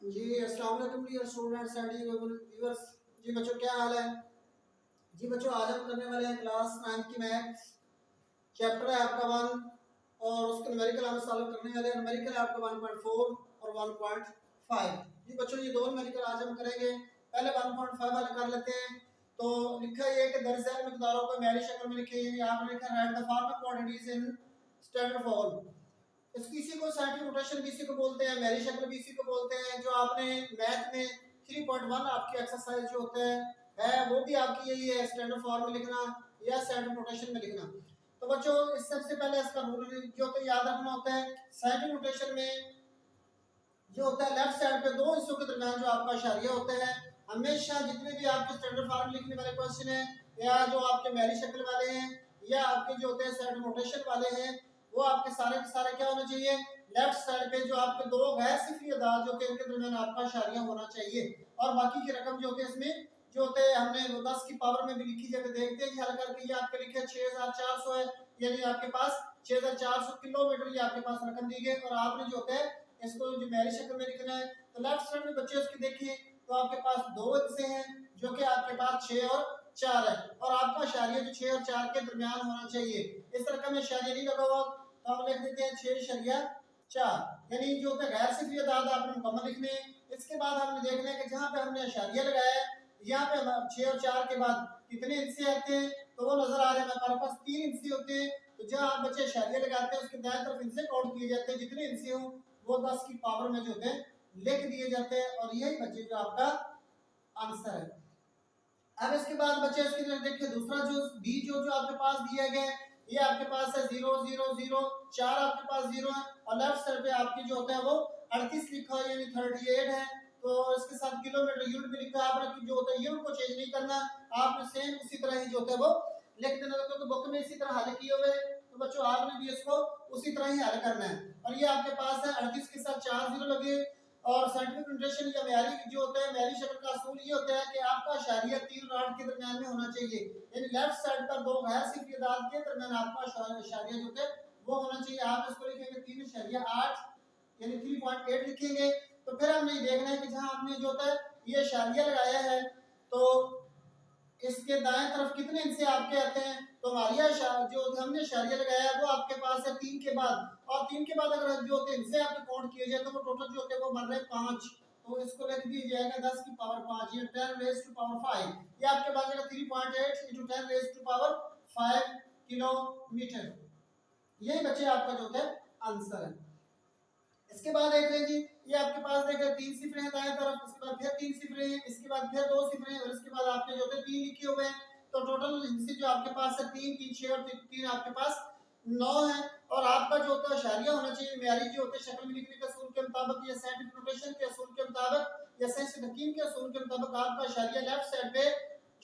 जी अस्सलाम वालेकुम dear students and viewers. जी बच्चों क्या हाल है। जी बच्चों आज हम करने वाले हैं क्लास 9 की मैथ्स। चैप्टर है आपका 1 और उसके न्यूमेरिकल हम सॉल्व करने वाले हैं। न्यूमेरिकल है आपका 1.4 और 1.5। जी बच्चों ये दो न्यूमेरिकल आज हम करेंगे। पहले 1.5 वाला कर लेते हैं। तो लिखा ये है कि दरअसल मिकदारों को मैरी शक्ल में लिखे। आपने लिखा right the following quantities in standard form. इस किसी को साइंटिफिक नोटेशन किसी को बोलते हैं, मैरी शक्ल भी इसी को बोलते हैं। जो आपने मैथ में 3.1 आपकी एक्सरसाइज जो होता है वो भी आपकी यही है, स्टैंडर्ड फॉर्म में लिखना या साइंटिफिक नोटेशन में लिखना। तो बच्चों इस सबसे पहले इसका रूल जो तो याद रखना होता है। साइंटिफिक नोटेशन में जो होता है लेफ्ट साइड पे दो हिस्सों के दरमियान जो आपका इशारिया होता है, हमेशा जितने भी आपके स्टैंडर्ड फॉर्म लिखने वाले क्वेश्चन है या जो आपके मैरी शक्ल वाले हैं या आपके जो होते हैं साइंटिफिक नोटेशन वाले हैं, वो आपके सारे के सारे क्या होना चाहिए, लेफ्ट साइड पे जो आपके दो गैर सिफरी अदाद जो होते हैं इनके दरमियान आपका इशारिया होना चाहिए। और बाकी की रकम जो होती है इसमें जो होते हैं हमने 10 की पावर में भी लिखी जाकर देखते हैं कि हल करके ये आपके लिखे 6400 है, यानी आपके पास 6400 किलोमीटर ये आपके पास रकम दी गई। और आपने जो होता है इसको जो मैरी शक्ल में लिखना है तो लेफ्ट साइड में बच्चे इसकी देखिए तो आपके पास दो हिस्से हैं जो कि आपके पास 6 और 4 है और आपका इशारिया जो 6 और 4 के दरमियान होना चाहिए। इस तरह का इशारिया नहीं लगा हुआ तो हम लिख देते हैं 6.4, यानी जो होता है गैर सिफरी अदाद आपने मुकम्मल लिखने हैं। इसके बाद हमने देखना है कि जहां पे हमने इशारिया लगाया है यहाँ पे 6 और 4 के बाद कितने हिस्से आते हैं, तो वो नजर आ रहे हैं हमारे पास 3 हिस्से होते हैं। तो जहां आप बच्चे इशारिया लगाते हैं उसके दाएं तरफ हिस्से काउंट किए जाते हैं, जितने हिस्से हों वो 10 की पावर में जो होते हैं लिख दिए जाते हैं और यही बच्चे जो आपका आंसर है। अब इसके बाद बच्चे इसकी तरफ देखिए दूसरा जो बी जो आपके पास दिया गया है ये आपके पास है 0 0 0, 4 आपके पास 0 है और लेफ्ट साइड पे आपकी जो होता है वो 38 लिखा है यानी 38 है। तो इसके साथ किलोमीटर यूनिट भी लिखा है आपने, जो होता है यूनिट को चेंज नहीं करना, आपने सेम उसी तरह ही जो होता है वो लिख देना। तो बुक में इसी तरह हल किए हुए तो बच्चों आपने भी इसको उसी तरह ही हल करना है। और ये आपके पास है 38 के साथ 4 0 लगे। और साइंटिफिक नोटेशन या मैरी जो होता है मैरी शक्ल का असूल ये होता है कि आपका इशारिया 3 और 8 के दरमियान में होना चाहिए, यानी लेफ्ट साइड पर दो गैर सिफरी अदाद के दरमियान आपका इशारिया जो है वो होना चाहिए। आप इसको लिखेंगे 3.8 यानी 3.8 लिखेंगे। तो फिर हमने ये देखना है कि जहां आपने जो होता है ये इशारिया लगाया है तो इसके दाएं तरफ कितने हिस्से आपके आते हैं। तो हमारी जो हमने इशारिया लगाया है वो आपके पास है 3 के बाद, और 3 के बाद अगर जो होते हैं हिस्से आपके काउंट किए जाए तो वो टोटल जो होते हैं वो बन रहे हैं 5। तो इसको लिख दिया जाएगा 10 की पावर 5 ये 10 रेज़ टू पावर 5, ये आपके पास आएगा 3.8 into 10 raise to power 5 kilometre. यही बच्चे आपका जो होता है आंसर है। इसके बाद देख लें जी ये आपके पास देख रहे 3 सिफरे हैं दाएं तरफ, उसके बाद फिर 3 सिफरे हैं, इसके बाद फिर 2 सिफरे हैं और इसके बाद आपके जो होते 3 लिखे हुए हैं। तो टोटल हिस्से जो आपके पास है 3 3 6 और 3 आपके पास 9 है। और आपका जो होता है इशारिया होना चाहिए मैरी जो होते हैं शक्ल में लिखने के असूल के मुताबिक या साइंटिफिक नोटेशन के असूल के मुताबिक या साइंस हकीम के असूल के मुताबिक आपका इशारिया लेफ्ट साइड पे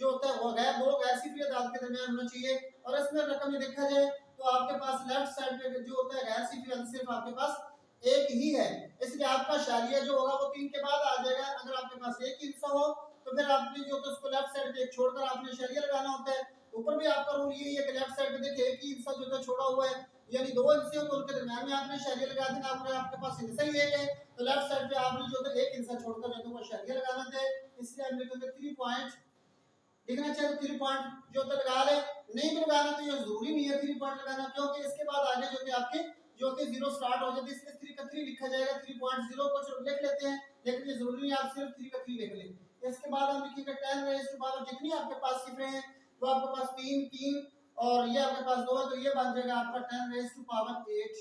जो होता है वो गैर दो गैर सिफरी अदाद के दरमियान होना चाहिए। और इसमें रकम में देखा जाए तो आपके पास लेफ्ट साइड पे जो होता है गैर सिफरी अदाद सिर्फ आपके पास एक ही है, इसलिए आपका इशारिया जो होगा वो 3 के बाद आ जाएगा। अगर आपके पास एक ही हिस्सा हो तो फिर आपने जो तो उसको लेफ्ट साइड पे एक छोड़कर आपने इशारिया लगाना होता है। ऊपर भी आपका रूल यही है कि लेफ्ट साइड पे देखिए एक ही हिस्सा जो है छोड़ा हुआ है, यानी दो हिस्से हो तो उनके दरमियान में आपने इशारिया लगा देना। आपके पास हिस्सा ही एक है तो लेफ्ट साइड पे आपने जो है एक हिस्सा छोड़कर जो है वो इशारिया लगाना था। इसलिए हम लिखेंगे 3 पॉइंट लिखना चाहिए तो 3 पॉइंट जो होता लगा ले, नहीं भी लगाना तो ये जरूरी नहीं है 3 पॉइंट लगाना, क्योंकि इसके बाद आगे जो है आपके जो कि 0 स्टार्ट हो जाती है, इसलिए 3 का 3 लिखा जाएगा। 3.0 को जो लिख लेते हैं, लेकिन ये जरूरी नहीं आप सिर्फ 3 का 3 लिख लें। इसके बाद हम लिखेंगे 10 रेज़ टू पावर जितनी आपके पास सिफरें हैं तो आपके पास 3 3 और ये आपके पास 2 है तो ये बन जाएगा आपका 10 रेज़ टू पावर 8।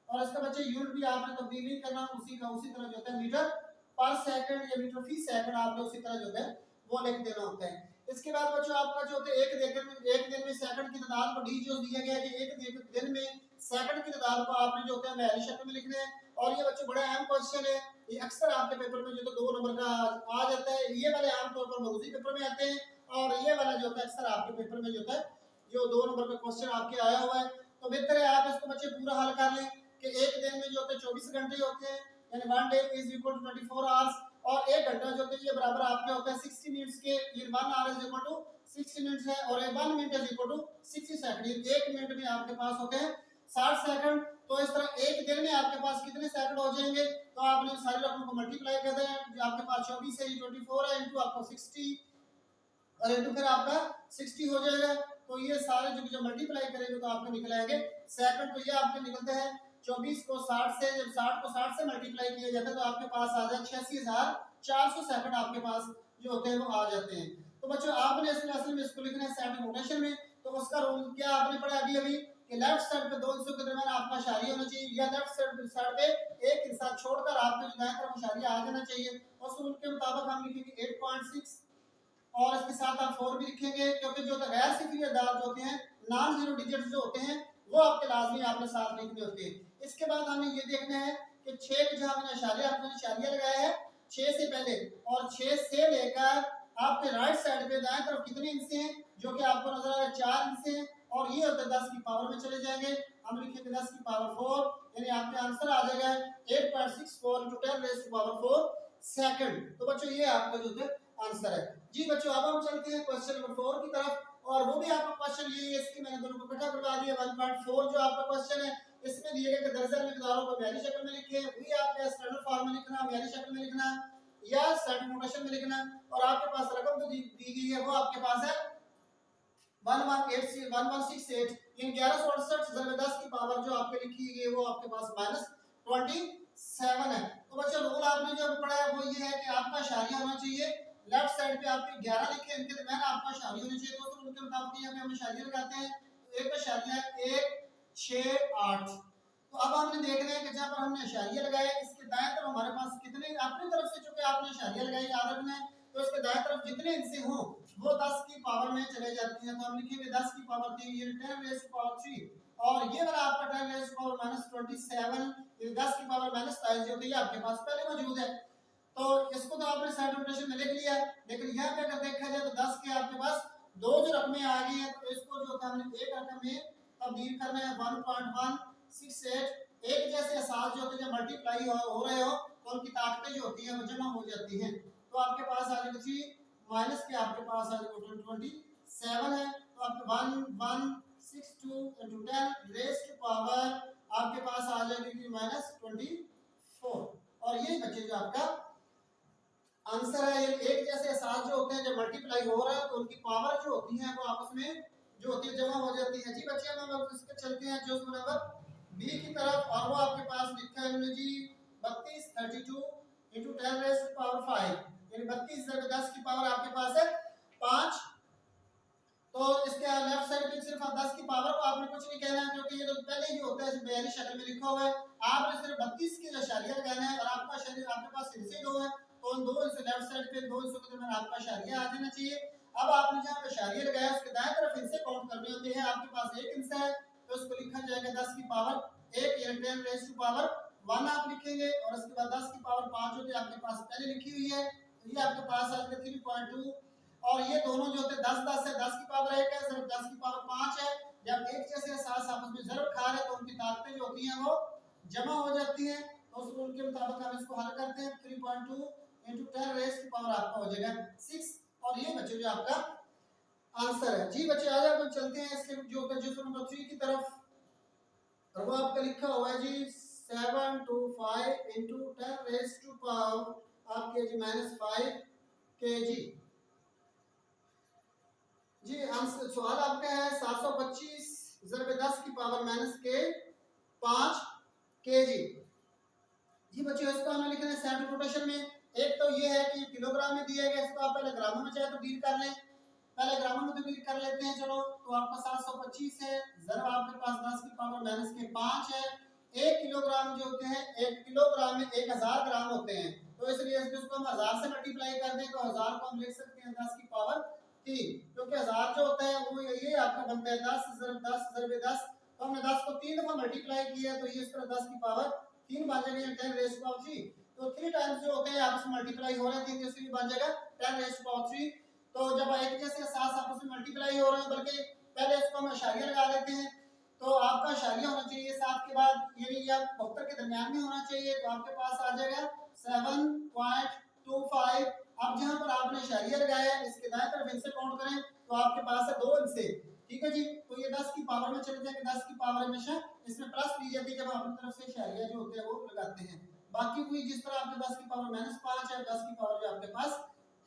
और इसका बच्चे यूनिट भी आपने तब्दील नहीं करना, उसी का उसी तरह जो होता है मीटर पर सेकंड या मीटर फी सेकंड आपने उसी तरह जो है वो लिख देना होता है। इसके बाद बच्चों आपका जो होता है एक दिन में सेकंड की तादाद को डी जो दिया गया है कि एक दिन में सेकंड की तादाद को आपने जो होता है मैरी शक्ल में लिखना है। और ये बच्चों बड़ा अहम क्वेश्चन है, ये अक्सर आपके पेपर में जो तो 2 नंबर का आ जाता है। ये वाले आमतौर पर मौजूदी पेपर में आते हैं और ये वाला जो होता है अक्सर आपके पेपर में जो होता है जो 2 नंबर का क्वेश्चन आपके आया हुआ है। तो बेहतर है आप इसको बच्चे पूरा हल कर लें कि एक दिन में जो होते हैं 24 घंटे होते हैं, यानी 1 day is equal to 24 hours. और 1 घंटा जो होता है ये बराबर आपके होता है 60 मिनट्स के, ये 1 hour is equal to 60 minutes है और 1 minute is equal to 60 second. 1 minute में आपके पास होते हैं 60 सेकंड। तो इस तरह एक दिन में आपके पास कितने सेकंड हो जाएंगे, तो आपने सारी रकमों को मल्टीप्लाई कर दें, जो आपके पास 24 है 24 है, इंटू आपको 60 और इंटू फिर आपका 60 हो जाएगा। तो ये सारे जो मल्टीप्लाई करेंगे तो आपके निकल आएंगे सेकंड। तो ये आपके निकलते हैं 24 को 60 से, जब 60 को 60 से मल्टीप्लाई किया जाता है तो आपके पास आ जाए 86,400 सेकंड आपके पास जो होते हैं वो आ जाते हैं। तो बच्चों आपने इसमें असल में इसको लिखना है सेकंड नोटेशन में। तो उसका रूल क्या आपने पढ़ा अभी अभी कि लेफ्ट साइड पे 2 हिस्सों के दरमियान आपका इशारिया होना चाहिए, या लेफ्ट साइड पे एक हिस्सा छोड़कर आपके जो दाएं तरफ इशारिया आ जाना चाहिए। उस रूल के मुताबिक हम लिखेंगे 8.6 और इसके साथ आप 4 भी लिखेंगे, क्योंकि जो गैर सिफरी अदाद जो होते हैं, नॉन जीरो डिजिट्स जो होते हैं, वो आपके लाजमी आपने साथ लिखने होते हैं। इसके बाद हमें ये देखना है कि 6 के जहां मैंने इशारिया लगाया है 6 से पहले, और 6 से लेकर आपके राइट साइड पे दाएं तरफ कितने इंच हैं, जो कि आपको नजर आ रहा है 4 इंच हैं, और ये होते 10 की पावर में चले जाएंगे। हम लिखेंगे 10 की पावर 4, यानी आपके आंसर आ जाएगा 8.64 × 10 रेज़ टू पावर 4 सेकंड। तो बच्चों ये आपका जो है आंसर है। जी बच्चों अब हम चलते हैं क्वेश्चन नंबर 4 की तरफ, और वो भी आपका क्वेश्चन ये है, इसकी मैंने दोनों को इकट्ठा करवा दिया। 1.4 जो आपका क्वेश्चन है, इसमें दिए गए दर्जन मिकदारों को म्यारी शक्ल में लिखें, वही आपका स्टैंडर्ड फॉर्म में लिखना, म्यारी शक्ल में लिखना या स्टैंडर्ड नोटेशन में लिखना। और आपके पास रकम जो दी गई है वो आपके पास है 1168 इन 1168 ज़रब 10 की पावर जो आपके लिखी गई है वो आपके पास -27 है। तो बच्चों रूल आपने जो पढ़ा है वो ये है कि आपका इशारिया होना चाहिए लेफ्ट साइड पे, आपके 11 लिखे इनके दरमियान आपका इशारिया होना चाहिए। दोस्तों उनके मुताबिक यहाँ पे हम इशारिया लगाते हैं, तो एक इशारिया 168। तो अब हमने देखना है कि जहाँ पर हमने इशारिया लगाया इसके दाएं तरफ हमारे पास कितने, अपनी तरफ से चूंकि आपने इशारिया लगाई याद रखना है, तो इसके दाएं तरफ जितने हिस्से हों वो 10 की पावर में चले जाती हैं। तो हम लिखेंगे 10 की पावर 3 ये 10 रेज़ टू पावर 3, और ये वाला आपका 10 रेज़ टू पावर -27 ये 10 की पावर -27 जो कि आपके पास पहले मौजूद है। तो इसको तो आपने साइड नोटेशन में लिख लिया, लेकिन यहाँ पे अगर देखा जाए तो 10 के आपके पास दो जो रकमें आ गई हैं, तो इसको जो हमने एक रकम में तब्दील करना है 1.168। एक जैसे असास जो होते हैं जब मल्टीप्लाई हो रहे हो तो उनकी ताकतें जो होती हैं वो जमा हो जाती हैं। तो आपके पास आ जाएगी 3 माइनस के आपके पास आ जाएगा 27 है, तो आपके 1162 × 10 रेज़ टू पावर आपके पास आ जाएगी -24। और यही बच्चे जो आपका आंसर है। ये एक जैसे असास जो होते हैं जब मल्टीप्लाई हो रहा है तो उनकी पावर जो होती है वो आपस में जो होती है जमा हो जाती है। जी बच्चे हम अब इसके चलते हैं जो नंबर बी की तरफ, और वो आपके पास लिखा है जी 32 × 10 रेज़ टू पावर 5, यानी 32 ज़रब 10 की पावर आपके पास है 5। तो इसके लेफ्ट साइड पे सिर्फ 10 की पावर को आपने कुछ नहीं कहना है, क्योंकि ये तो पहले ही होता है बयानी शक्ल में लिखा हुआ है। आपने सिर्फ 32 की इशारिया लगाना है, और आपका इशारिया आपके पास हिस्से दो है, तो उन दो हिस्से लेफ्ट साइड पे दो हिस्सों के दरमियान आपका इशारिया आ जाना चाहिए। अब आपने जहां पे इशारिया लगाया उसके दाएं तरफ हिस्से काउंट करने होते हैं। आपके पास एक हिस्सा है तो उसको लिखा जाएगा 10 की पावर 1 यानी 10 रेज़ टू पावर 1 आप लिखेंगे, और उसके बाद 10 की पावर 5 होती है आपके पास पहले लिखी हुई है, तो ये आपके पास आ जाएगा 3.2। और ये दोनों जो होते हैं 10 10 है, 10 की पावर 1 है, सिर्फ 10 की पावर 5 है। जब एक जैसे साथ आपस में ज़रब खा रहे तो उनकी ताकतें जो होती हैं वो जमा हो जाती हैं। तो उस रूल के मुताबिक हम इसको हल करते हैं 3.2 × 10 रेज़ टू पावर आपका हो जाएगा 6, और ये बच्चे जो आपका आंसर है। जी बच्चे आज हम चलते हैं इसके जो क्वेश्चन नंबर 3 की तरफ, और वो आपका लिखा हुआ है जी 725 × 10 रेज़ टू पावर आपके जी -5 kg। जी आंसर सवाल आपका है 725 ज़रब 10 की पावर -5 kg। जी बच्चों इसको हमें लिखना है सेंट्रल रोटेशन में। एक तो ये है कि किलोग्राम में दिया गया, इसको आप पहले ग्रामों में चाहे तो डील कर लें, पहले ग्रामों में तो डील कर लेते हैं। चलो तो आपका 725 है, ज़रब आपके पास 10 की पावर -5 है। 1 किलोग्राम जो होते हैं 1 किलोग्राम में 1000 ग्राम होते हैं, तो इसलिए इसको हम 1000 से मल्टीप्लाई कर दें तो 1000 को हम लिख सकते हैं 10 की पावर 3, क्योंकि 1000 जो होता है वो ये आपका बनता है 10 ज़रब 10 ज़रब 10, तो हमने 10 को 3 दफा मल्टीप्लाई किया तो ये इस तरह 10 की पावर 3 बन जाएगा 10 रेज़ टू पावर 3। तो 3 टाइम्स जो होते हैं आपस में मल्टीप्लाई हो रहे हैं, 3 से भी बन जाएगा 10 रेज़ टू पावर 3। तो जब एक जैसे साथ आपस में मल्टीप्लाई हो रहे हैं, बल्कि पहले इसको हम इशारिया लगा लेते हैं, तो आपका इशारिया होना चाहिए 7 के बाद, यानी या 72 के दरमियान में होना चाहिए, तो आपके पास आ जाएगा 7.25। अब जहां पर आपने इशारिया लगाया है इसके दाएं तरफ इनसे काउंट करें तो आपके पास है 2 हिस्से, ठीक है जी। तो ये 10 की पावर में चले जाएंगे, 10 की पावर हमेशा इसमें प्लस ली जाती है जब आप अपनी तरफ से शारिया जो होते हैं वो लगाते हैं। बाकी कोई जिस तरह आपके 10 की पावर -5 है, 10 की पावर जो आपके पास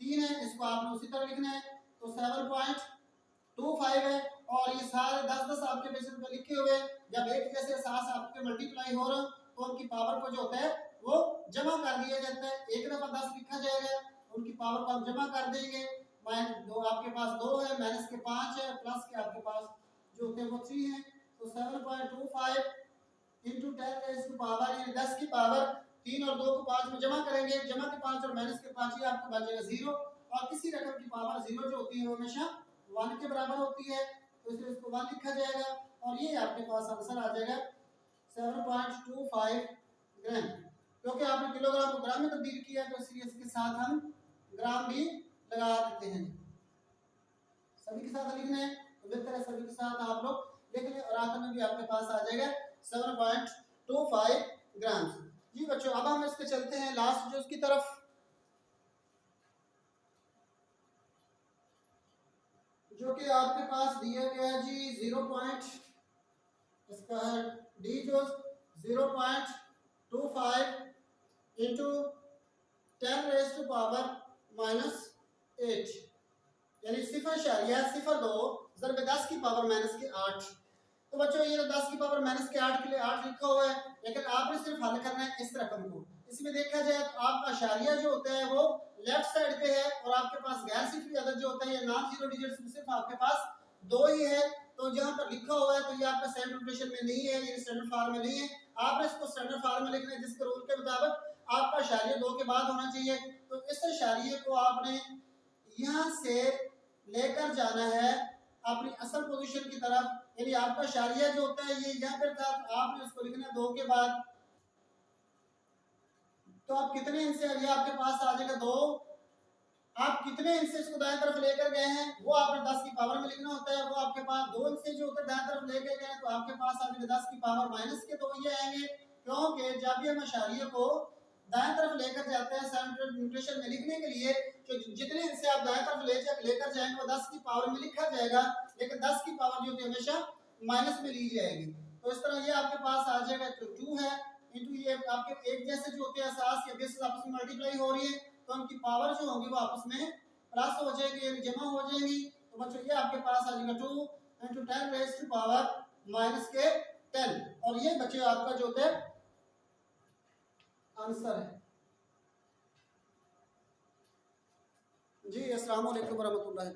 3 है, इसको आपने उसी तरह लिखना है। तो 7.25 है और ये सारे 10-10 आपके बेसिस पे लिखे हुए हैं। जब एक जैसे साथ आपके मल्टीप्लाई हो रहा तो उनकी पावर को जो होता है वो जमा कर दिया जाता है। एक दफा 10 लिखा जाएगा, उनकी पावर को हम जमा कर देंगे। दो आपके पास 2 है, माइनस के 5 है, प्लस के आपके पास जो होते हैं वो 3 है। तो 7.25 इंटू 10 रेज़ टू पावर, यानी 10 की पावर 3 और 2 को 5 में जमा करेंगे। जमा के 5 और माइनस के 5 ये आपको बच जाएगा 0। और किसी रकम की पावर 0 जो होती है वो हमेशा 1 के बराबर होती है, तो इसलिए इसको 1 लिखा जाएगा और ये आपके पास आंसर आ जाएगा 7.25 ग्राम। क्योंकि आपने किलोग्राम को ग्राम में तब्दील किया तो इसलिए इसके साथ हम ग्राम भी लगा देते हैं। सभी के साथ लिखना है तो बेहतर है सभी के साथ आप लोग लिख लें और आखिर में भी आपके पास आ जाएगा 7.25 ग्राम। जी बच्चों, अब हम इसके चलते हैं लास्ट जो उसकी तरफ, जो कि आपके पास दिया गया है जी 0. इसका है डी जो 0.25 इंटू 10 रेज़ टू पावर -8, यानी 0.02 ज़रब 10 की पावर -8। तो बच्चों ये 10 की पावर -8 के लिए 8 लिखा हुआ है, लेकिन आपने सिर्फ हल करना है इस रकम को। इसमें देखा जाए तो आपका इशारिया जो होता है वो लेफ्ट साइड पे है और आपके पास गैर सिफरी अदद जो होता है ये नॉन जीरो डिजिट्स में सिर्फ आपके पास 2 ही है। तो जहां पर लिखा हुआ है तो ये आपका स्टैंडर्ड नोटेशन में नहीं है, ये स्टैंडर्ड फॉर्म में नहीं है। आपने इसको स्टैंडर्ड फॉर्म में लिखना है जिसके रूल के मुताबिक आपका इशारिया 2 के बाद होना चाहिए। तो इस इशारिये को आपने यहां से लेकर जाना है अपनी असल पोजीशन की तरफ, यानी आपका इशारिया जो होता है ये यहाँ पर था, आपने उसको लिखना है 2 के बाद। तो आप कितने इंच से ये आपके पास आ जाएगा 2। आप कितने इंच से इसको दाएं तरफ लेकर गए हैं वो आपने 10 की पावर में लिखना होता है। वो आपके पास 2 इंच से जो होता है दाएं तरफ लेकर गए तो आपके पास आ जाएगा 10 की पावर माइनस के 2 ये आएंगे, क्योंकि जब भी हम इशारिये को दाएं तरफ लेकर जाते हैं स्टैंडर्ड नोटेशन में लिखने के लिए तो जितने इंच से आप दाएं तरफ लेकर जाएंगे वो 10 की पावर में लिखा जाएगा, लेकिन 10 की पावर जो होती है हमेशा माइनस में ली जाएगी। तो इस तरह ये आपके पास आ जाएगा 2 है इंटू ये आपके एक जैसे जो होते हैं असास या बेसिस आपस में मल्टीप्लाई हो रही है तो उनकी पावर जो होंगी वो आपस में प्लस हो जाएगी, जमा हो जाएंगी। तो बच्चों ये आपके पास आ जाएगा 2 इंटू 10 रेज़ टू पावर -10 और ये बच्चे आपका जो होता है आंसर है। जी अस्सलाम वालेकुम रहमतुल्लाह।